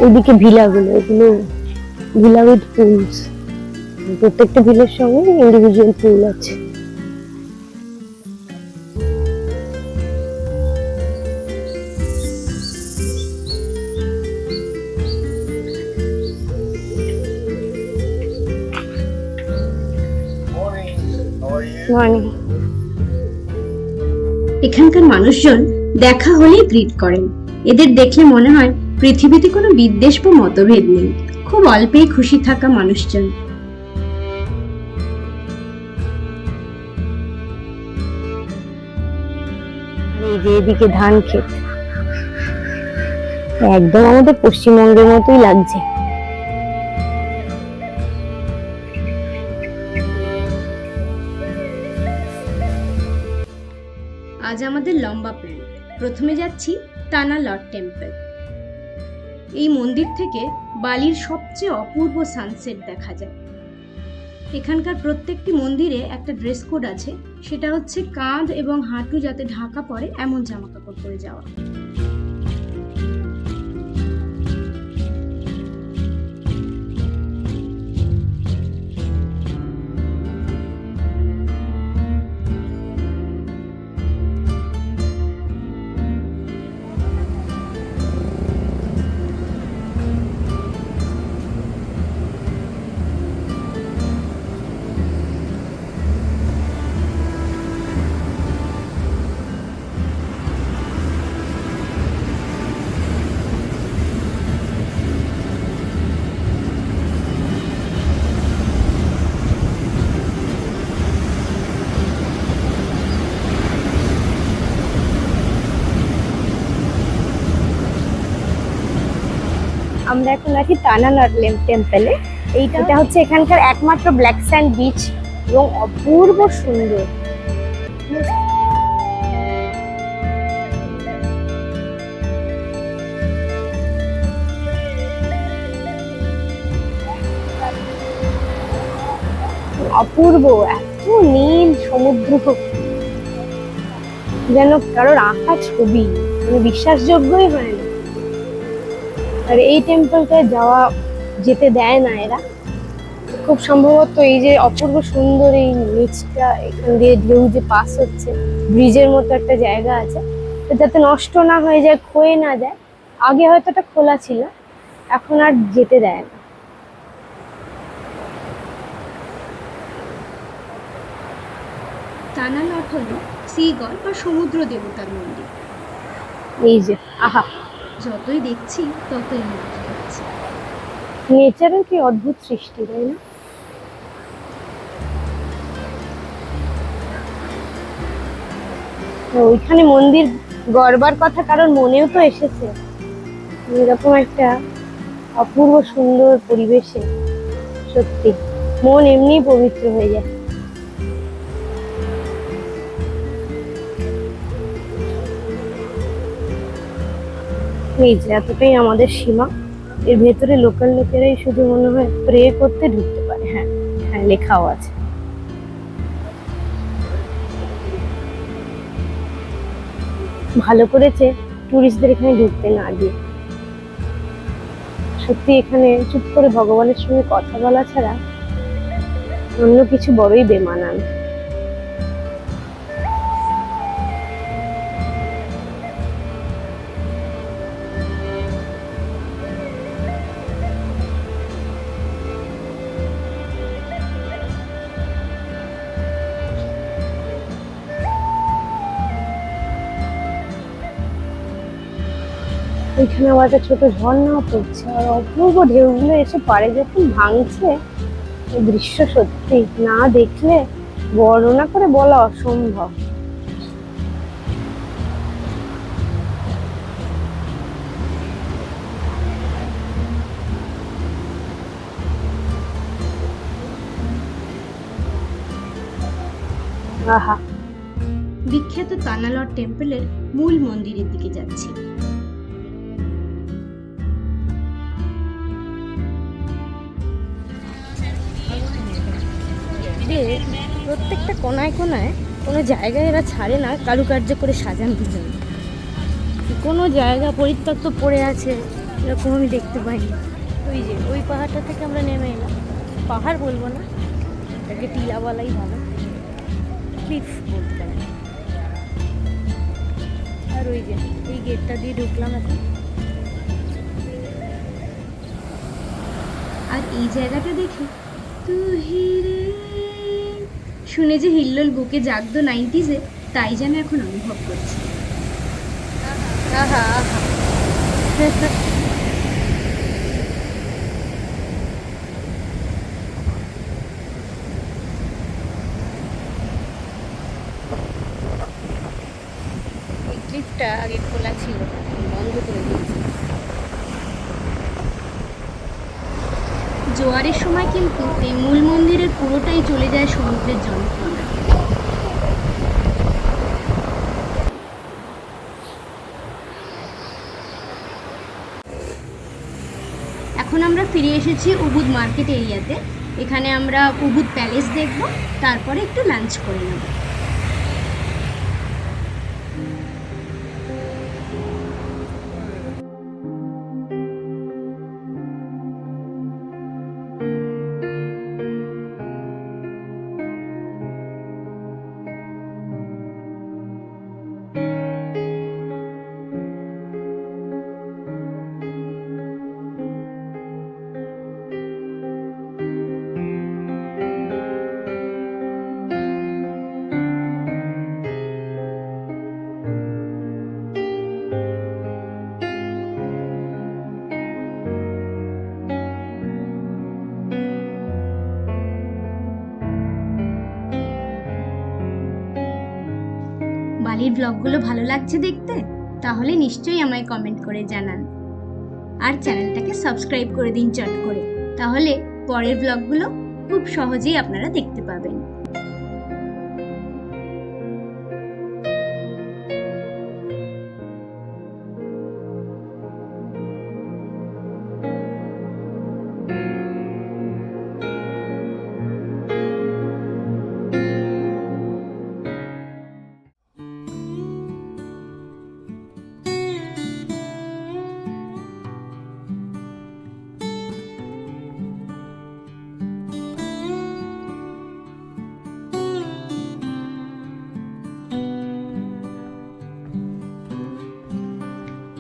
ওইদিকে ভিলাগুলো, এগুলো villa with pools. প্রত্যেকটা ভিলের সঙ্গে ইন্ডিভিজুয়াল পুল আছে। মর্নিং। এখানকার মানুষজন দেখা হলেই গ্রিট করেন। এদের দেখলে মনে হয় পৃথিবীতে কোনো বিদ্বেষ বা মতভেদ নেই। খুব অল্পেই খুশি থাকা মানুষজন। এই যে এদিকে ধান ক্ষেত, একদম আমাদের পশ্চিমবঙ্গের মতোই লাগছে। আজ আমাদের লম্বা প্ল্যান। প্রথমে যাচ্ছি টানা লর্ড টেম্পল। এই মন্দির থেকে বালির সবচেয়ে অপূর্ব সানসেট দেখা যায়। এখানকার প্রত্যেকটি মন্দিরে একটা ড্রেস কোড আছে, সেটা হচ্ছে কাঁধ এবং হাঁটু যাতে ঢাকা পড়ে এমন জামা কাপড় পরে যাওয়া। আমরা এখন আছি টানা লর্ড টেম্পলে। এটা হচ্ছে এখানকার একমাত্র ব্ল্যাক স্যান্ড বিচ এবং অপূর্ব সুন্দর। অপূর্ব, এত নীল সমুদ্র, যেন কারোর আঁকা ছবি, মানে বিশ্বাসযোগ্যই হয় না। আর এই টেম্পলটায় যেতে দেয় না এরা, খুব সম্ভবত এই যে অপূর্ব সুন্দর এই নিচটা, এখান দিয়ে ঢেউ যে পাস হচ্ছে, ব্রিজের মতো একটা জায়গা আছে, তো যাতে নষ্ট না হয়ে যায়, ক্ষয়ে না যায়। আগে হয়তো এটা খোলা ছিল, এখন আর যেতে দেয় না। টানা লর্ড হলো সি গড বা সমুদ্র দেবতার মন্দির। এই যে আহা, যতই দেখছি ততই মুগ্ধ হচ্ছে। নেচারের কি অদ্ভুত সৃষ্টি, তাই না? ওইখানে মন্দির গড়বার কথা কারোর মনেও তো এসেছে, এরকম একটা অপূর্ব সুন্দর পরিবেশে সত্যি মন এমনি পবিত্র হয়ে যায়। এই যে এতটাই আমাদের সীমা, এর ভেতরে লোকাল লোকেরাই শুধু মনে হয় প্রে করতে ঢুকতে পারে। হ্যাঁ হ্যাঁ, লেখাও আছে। ভালো করেছে টুরিস্টদের এখানে ঢুকতে না দিয়ে। সত্যি এখানে চুপ করে ভগবানের সঙ্গে কথা বলা ছাড়া অন্য কিছু বড়ই বেমানান। ওইখানে আবার একটা ছোট ঝর্ণাও পড়ছে, আর অপূর্ব ঢেউগুলো এসে পাড়ে যখন ভাঙছে, এই দৃশ্য সত্যি না দেখলে বর্ণনা করে বলা অসম্ভব। আহা, বিখ্যাত টানা লর্ড টেম্পলের মূল মন্দিরের দিকে যাচ্ছি। প্রত্যেকটা কোনায় কোনায় কোনো জায়গায় এরা ছাড়ে না কারুকার্য করে সাজানোর জন্য। কোনো জায়গা পরিত্যক্ত পড়ে আছে এরকম আমি দেখতে পাইনি। ওই যে ওই পাহাড়টা থেকে আমরা নেমে এলাম, পাহাড় বলবো না, এটাকে টিলা বলাই ভালো, ক্লিফ বলতে পারেন। আর ওই যে এই গেটটা দিয়ে ঢুকলাম এখন। আর এই জায়গাটা দেখে তু হিরে শুনে যে হিল্লোল বুকে জাগতো 90s-এ, তাই যেন এখন অনুভব করছি। আহা আহা এই ক্লিফটা আগে খোলা ছিল, বন্ধ করে দিয়েছে। জোয়ারের সময় কিন্তু এই মূল মন্দিরের পুরোটাই চলে যায় সমুদ্রের জলপ্রপাতে। এখন আমরা ফিরে এসেছি উবুদ মার্কেট এরিয়াতে। এখানে আমরা উবুদ প্যালেস দেখব, তারপরে একটু লাঞ্চ করে নেব। বালির ব্লগগুলো ভালো লাগছে দেখতে? তাহলে নিশ্চয়ই আমায় কমেন্ট করে জানান, আর চ্যানেলটাকে সাবস্ক্রাইব করে দিন চট করে। তাহলে পরের ব্লগগুলো খুব সহজেই আপনারা দেখতে পাবেন।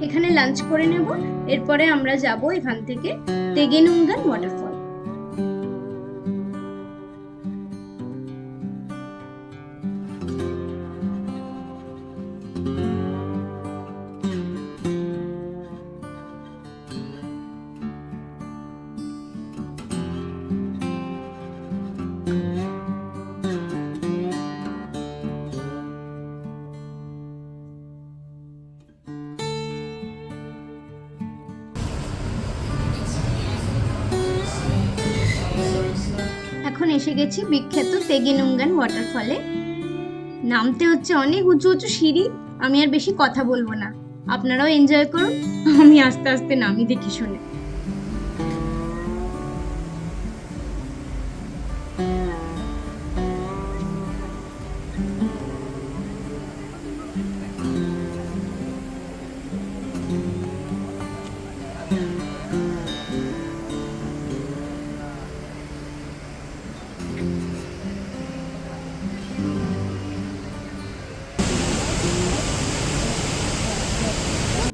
এখানে লাঞ্চ করে নেব, এরপরে আমরা যাব এখান থেকে তেগেনুঙ্গান ওয়াটারফল। এখন এসে গেছি বিখ্যাত তেগেনুঙ্গান ওয়াটারফলে। নামতে হচ্ছে অনেক উঁচু উঁচু সিঁড়ি। আমি আর বেশি কথা বলবো না, আপনারাও এনজয় করুন, আমি আস্তে আস্তে নামি দেখি শুনে।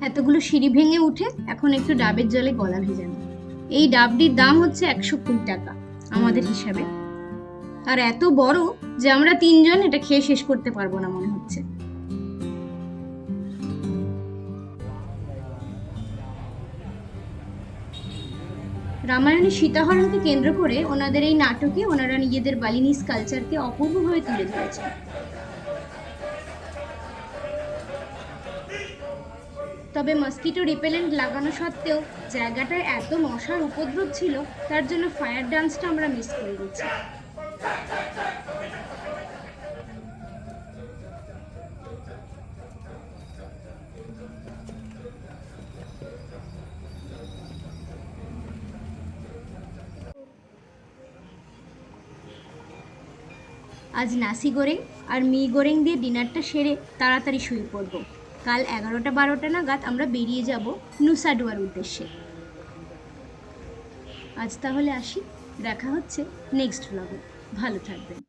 এতগুলো সিঁড়ি ভেঙে উঠে এখন একটু ডাবের জলে গলা ভেজানো। এই ডাবটির দাম হচ্ছে 120 টাকা আমাদের হিসাবে, আর এত বড় যে আমরা 3 জন এটা খেয়ে শেষ করতে পারবো না মনে হচ্ছে। রামায়ণে সীতাহরণকে কেন্দ্র করে ওনাদের এই নাটকে ওনারা নিজেদের বালিনিস কালচারকে অপূর্বভাবে তুলে ধরেছেন। তবে মস্কিটো রিপেলেন্ট লাগানো সত্ত্বেও জায়গাটায় এত মশার উপদ্রব ছিল, তার জন্য ফায়ার ডান্সটা আমরা মিস করে গেছি। আজ নাসি গোরেং আর মি গোরেং দিয়ে ডিনারটা সেরে তাড়াতাড়ি শুয়ে পড়বো। কাল 11টা-12টা নাগাদ আমরা বেরিয়ে যাব নুসাডুয়ার উদ্দেশ্যে। আজ তাহলে আসি, দেখা হচ্ছে নেক্সট ব্লগে। ভালো থাকবেন।